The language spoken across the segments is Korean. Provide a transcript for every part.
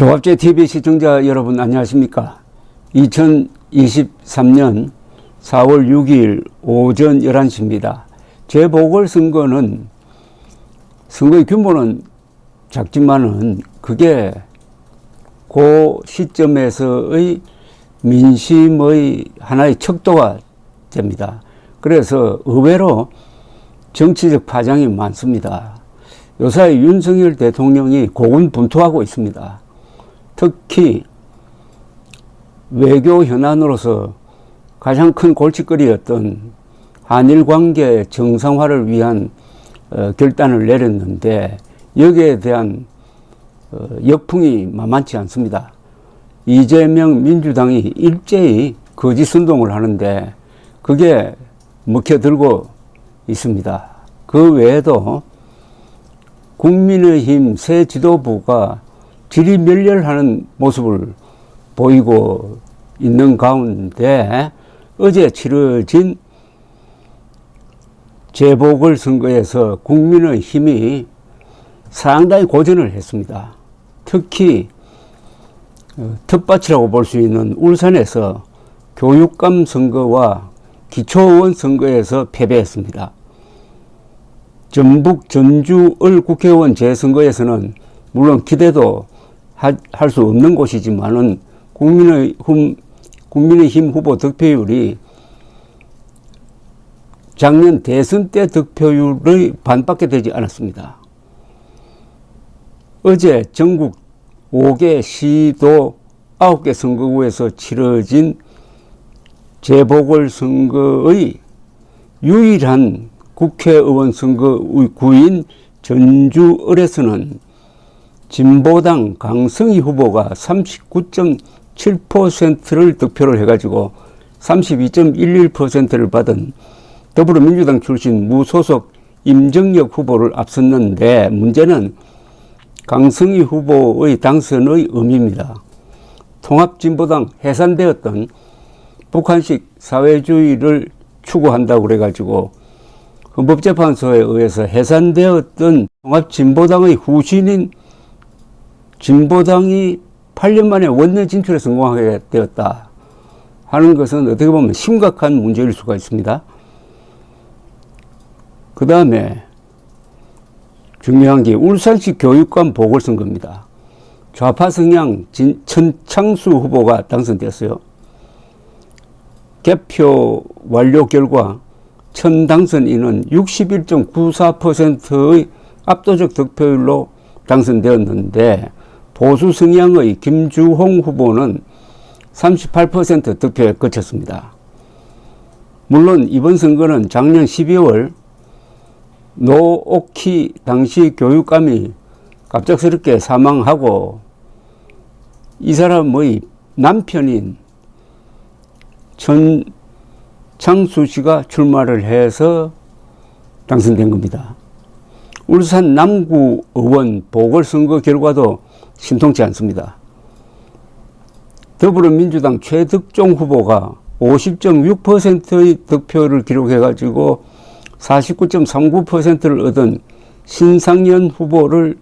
조갑제 TV 시청자 여러분 안녕하십니까? 2023년 4월 6일 오전 11시입니다. 재보궐선거는 선거의 규모는 작지만은 그게 그 시점에서의 민심의 하나의 척도가 됩니다. 그래서 의외로 정치적 파장이 많습니다. 요사이 윤석열 대통령이 고군분투하고 있습니다. 특히 외교 현안으로서 가장 큰 골칫거리였던 한일 관계 정상화를 위한 결단을 내렸는데 여기에 대한 역풍이 만만치 않습니다. 이재명 민주당이 일제히 거짓 선동을 하는데 그게 먹혀들고 있습니다. 그 외에도 국민의힘 새 지도부가 지리멸렬하는 모습을 보이고 있는 가운데 어제 치러진 재보궐선거에서 국민의힘이 상당히 고전을 했습니다. 특히 텃밭이라고 볼 수 있는 울산에서 교육감 선거와 기초의원 선거에서 패배했습니다. 전북 전주을 국회의원 재선거에서는 물론 기대도 할 수 없는 곳이지만은 국민의힘 후보 득표율이 작년 대선 때 득표율의 반밖에 되지 않았습니다. 어제 전국 5개 시도 9개 선거구에서 치러진 재보궐선거의 유일한 국회의원 선거구인 전주을에서는 진보당 강성희 후보가 39.7%를 득표를 해가지고 32.11%를 받은 더불어민주당 출신 무소속 임정혁 후보를 앞섰는데 문제는 강성희 후보의 당선의 의미입니다. 통합진보당 해산되었던 북한식 사회주의를 추구한다고 그래가지고 헌법재판소에 의해서 해산되었던 통합진보당의 후신인 진보당이 8년 만에 원내 진출에 성공하게 되었다 하는 것은 어떻게 보면 심각한 문제일 수가 있습니다. 그 다음에 중요한 게 울산시 교육감 보궐선거입니다. 좌파 성향 천창수 후보가 당선되었어요. 개표 완료 결과 천 당선인은 61.94%의 압도적 득표율로 당선되었는데 보수 성향의 김주홍 후보는 38% 득표에 그쳤습니다. 물론 이번 선거는 작년 12월 노옥희 당시 교육감이 갑작스럽게 사망하고 이 사람의 남편인 천창수 씨가 출마를 해서 당선된 겁니다. 울산 남구 의원 보궐선거 결과도 심통치 않습니다. 더불어민주당 최득종 후보가 50.6%의 득표를 기록해가지고 49.39%를 얻은 신상연 후보를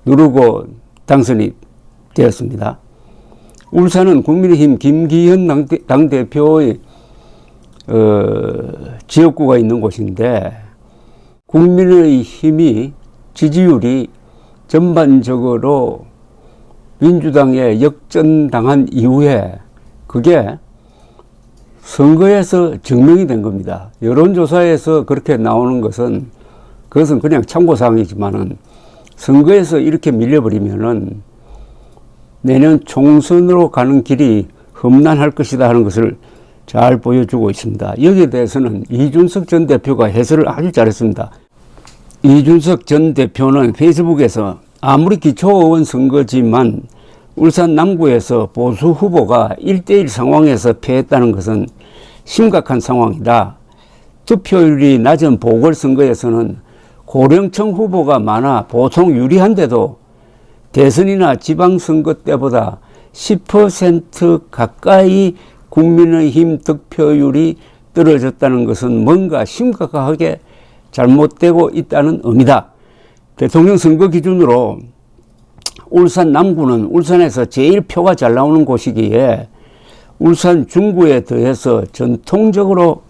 누르고 당선이 되었습니다. 울산은 국민의힘 김기현 당대표의 지역구가 있는 곳인데 국민의힘이 지지율이 전반적으로 민주당에 역전당한 이후에 그게 선거에서 증명이 된 겁니다. 여론조사에서 그렇게 나오는 것은 그것은 그냥 참고사항이지만은 선거에서 이렇게 밀려버리면은 내년 총선으로 가는 길이 험난할 것이다 하는 것을 잘 보여주고 있습니다. 여기에 대해서는 이준석 전 대표가 해설을 아주 잘했습니다. 이준석 전 대표는 페이스북에서 아무리 기초의원 선거지만 울산 남구에서 보수 후보가 1대1 상황에서 패했다는 것은 심각한 상황이다. 득표율이 낮은 보궐선거에서는 고령층 후보가 많아 보통 유리한데도 대선이나 지방선거 때보다 10% 가까이 국민의힘 득표율이 떨어졌다는 것은 뭔가 심각하게 잘못되고 있다는 의미다. 대통령 선거 기준으로 울산 남구는 울산에서 제일 표가 잘 나오는 곳이기에 울산 중구에 더해서 전통적으로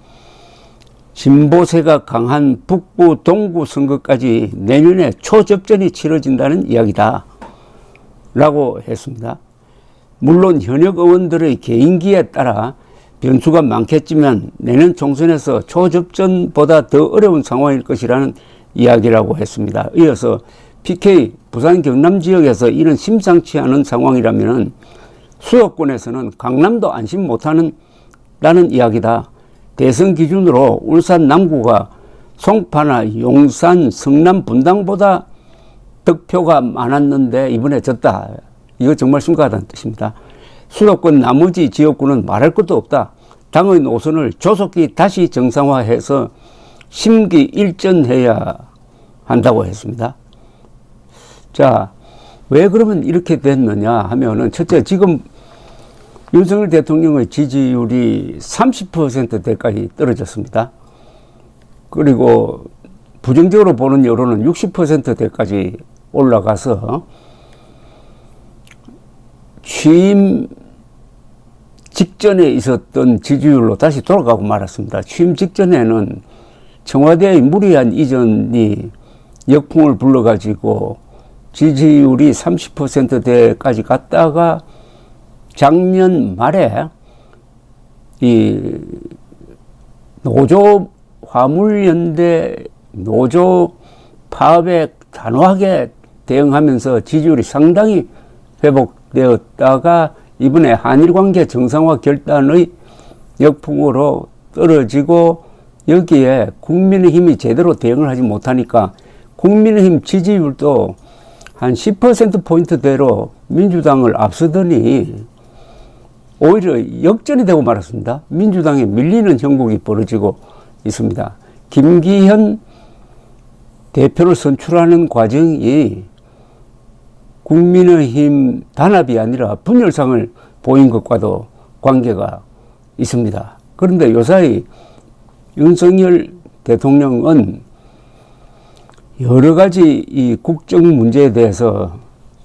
진보세가 강한 북구 동구 선거까지 내년에 초접전이 치러진다는 이야기다 라고 했습니다. 물론 현역 의원들의 개인기에 따라 변수가 많겠지만 내년 총선에서 초접전보다 더 어려운 상황일 것이라는 이야기라고 했습니다. 이어서 PK 부산 경남 지역에서 이런 심상치 않은 상황이라면 수도권에서는 강남도 안심 못하는 라는 이야기다. 대선 기준으로 울산 남구가 송파나 용산, 성남, 분당보다 득표가 많았는데 이번에 졌다. 이거 정말 심각하다는 뜻입니다. 수도권 나머지 지역구는 말할 것도 없다. 당의 노선을 조속히 다시 정상화해서 심기일전해야 한다고 했습니다. 자, 왜 그러면 이렇게 됐느냐 하면은 첫째, 지금 윤석열 대통령의 지지율이 30%대까지 떨어졌습니다. 그리고 부정적으로 보는 여론은 60%대까지 올라가서 취임 직전에 있었던 지지율로 다시 돌아가고 말았습니다. 취임 직전에는 청와대의 무리한 이전이 역풍을 불러가지고 지지율이 30%대까지 갔다가 작년 말에 이 노조 화물연대 노조 파업에 단호하게 대응하면서 지지율이 상당히 회복되었다가 이번에 한일관계 정상화 결단의 역풍으로 떨어지고 여기에 국민의힘이 제대로 대응을 하지 못하니까 국민의힘 지지율도 한 10%포인트대로 민주당을 앞서더니 오히려 역전이 되고 말았습니다. 민주당에 밀리는 형국이 벌어지고 있습니다. 김기현 대표를 선출하는 과정이 국민의힘 단합이 아니라 분열상을 보인 것과도 관계가 있습니다. 그런데 요사이 윤석열 대통령은 여러 가지 이 국정 문제에 대해서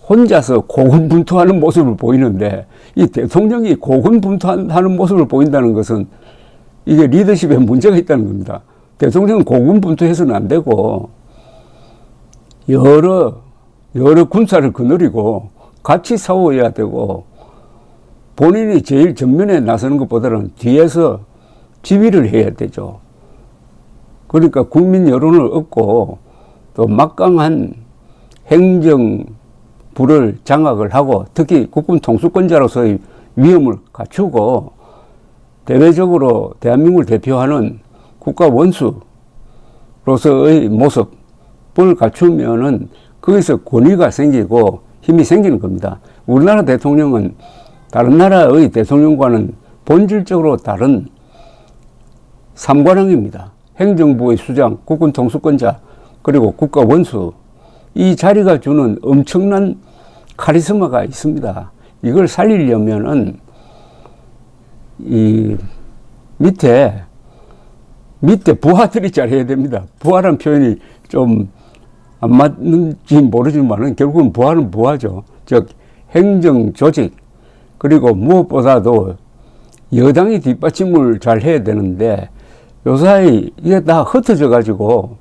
혼자서 고군분투하는 모습을 보이는데 이 대통령이 고군분투하는 모습을 보인다는 것은 이게 리더십에 문제가 있다는 겁니다. 대통령은 고군분투해서는 안 되고 여러 군사를 거느리고 같이 싸워야 되고 본인이 제일 정면에 나서는 것보다는 뒤에서 지휘를 해야 되죠. 그러니까 국민 여론을 얻고 또 막강한 행정부를 장악을 하고 특히 국군 통수권자로서의 위엄을 갖추고 대외적으로 대한민국을 대표하는 국가 원수로서의 모습을 갖추면은 거기서 권위가 생기고 힘이 생기는 겁니다. 우리나라 대통령은 다른 나라의 대통령과는 본질적으로 다른 삼관왕입니다. 행정부의 수장, 국군 통수권자, 그리고 국가 원수. 이 자리가 주는 엄청난 카리스마가 있습니다. 이걸 살리려면은 이 밑에 부하들이 잘해야 됩니다. 부하란 표현이 좀 안 맞는지 모르지만은 결국은 부하는 부하죠. 즉 행정 조직 그리고 무엇보다도 여당이 뒷받침을 잘 해야 되는데 요사이 이게 다 흩어져 가지고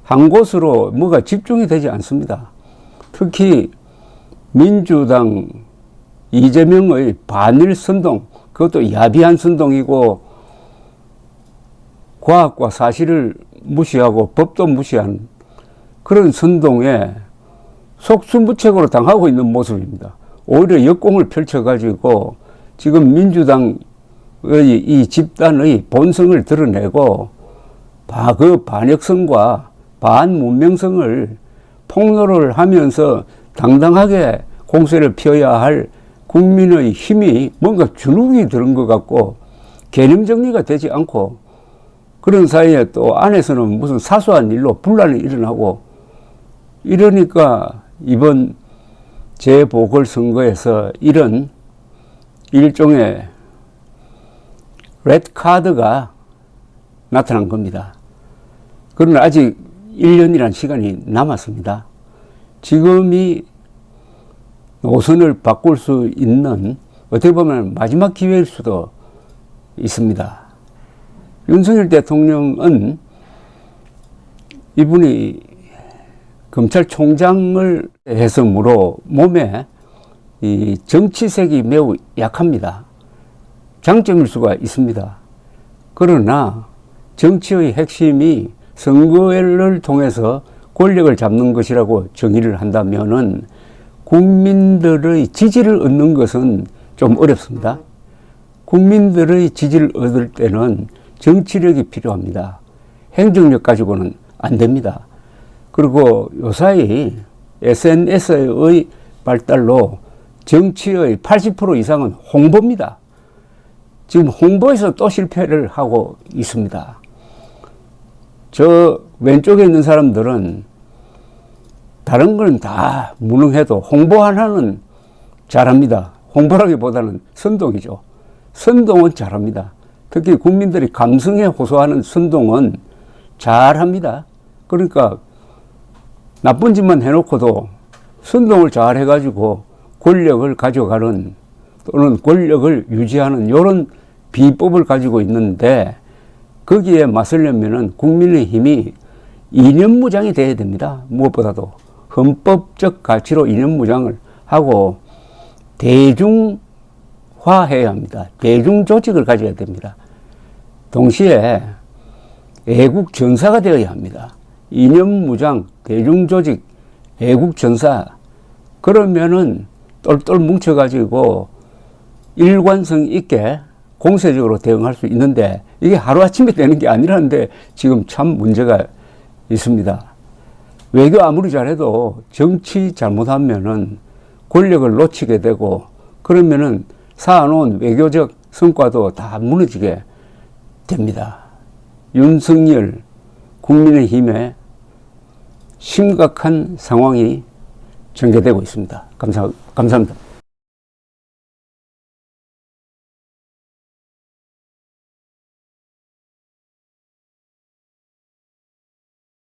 한 곳으로 뭐가 집중이 되지 않습니다. 특히 민주당 이재명의 반일 선동, 그것도 야비한 선동이고 과학과 사실을 무시하고 법도 무시한 그런 선동에 속수무책으로 당하고 있는 모습입니다. 오히려 역공을 펼쳐가지고 지금 민주당의 이 집단의 본성을 드러내고 그 반역성과 반문명성을 폭로를 하면서 당당하게 공세를 펴야 할 국민의 힘이 뭔가 주눅이 들은 것 같고 개념 정리가 되지 않고 그런 사이에 또 안에서는 무슨 사소한 일로 분란이 일어나고 이러니까 이번 재보궐선거에서 이런 일종의 레드카드가 나타난 겁니다. 그러나 아직 1년이라는 시간이 남았습니다. 지금이 노선을 바꿀 수 있는 어떻게 보면 마지막 기회일 수도 있습니다. 윤석열 대통령은 이분이 검찰총장을 해서므로 몸에 이 정치색이 매우 약합니다. 장점일 수가 있습니다. 그러나 정치의 핵심이 선거를 통해서 권력을 잡는 것이라고 정의를 한다면은 국민들의 지지를 얻는 것은 좀 어렵습니다. 국민들의 지지를 얻을 때는 정치력이 필요합니다. 행정력 가지고는 안 됩니다. 그리고 요사이 SNS의 발달로 정치의 80% 이상은 홍보입니다. 지금 홍보에서 또 실패를 하고 있습니다. 저 왼쪽에 있는 사람들은 다른 건 다 무능해도 홍보 하나는 잘합니다. 홍보라기보다는 선동이죠. 선동은 잘합니다. 특히 국민들이 감성에 호소하는 선동은 잘합니다. 그러니까 나쁜 짓만 해놓고도 선동을 잘 해가지고 권력을 가져가는 또는 권력을 유지하는 이런 비법을 가지고 있는데 거기에 맞서려면은 국민의힘이 이념무장이 돼야 됩니다. 무엇보다도 헌법적 가치로 이념무장을 하고 대중화해야 합니다. 대중조직을 가져야 됩니다. 동시에 애국전사가 되어야 합니다. 이념무장, 대중조직, 애국전사. 그러면은 똘똘 뭉쳐가지고 일관성 있게 공세적으로 대응할 수 있는데 이게 하루아침에 되는 게 아니라는데 지금 참 문제가 있습니다. 외교 아무리 잘해도 정치 잘못하면은 권력을 놓치게 되고 그러면은 쌓아놓은 외교적 성과도 다 무너지게 됩니다. 윤석열 국민의힘의 심각한 상황이 전개되고 있습니다. 감사합니다.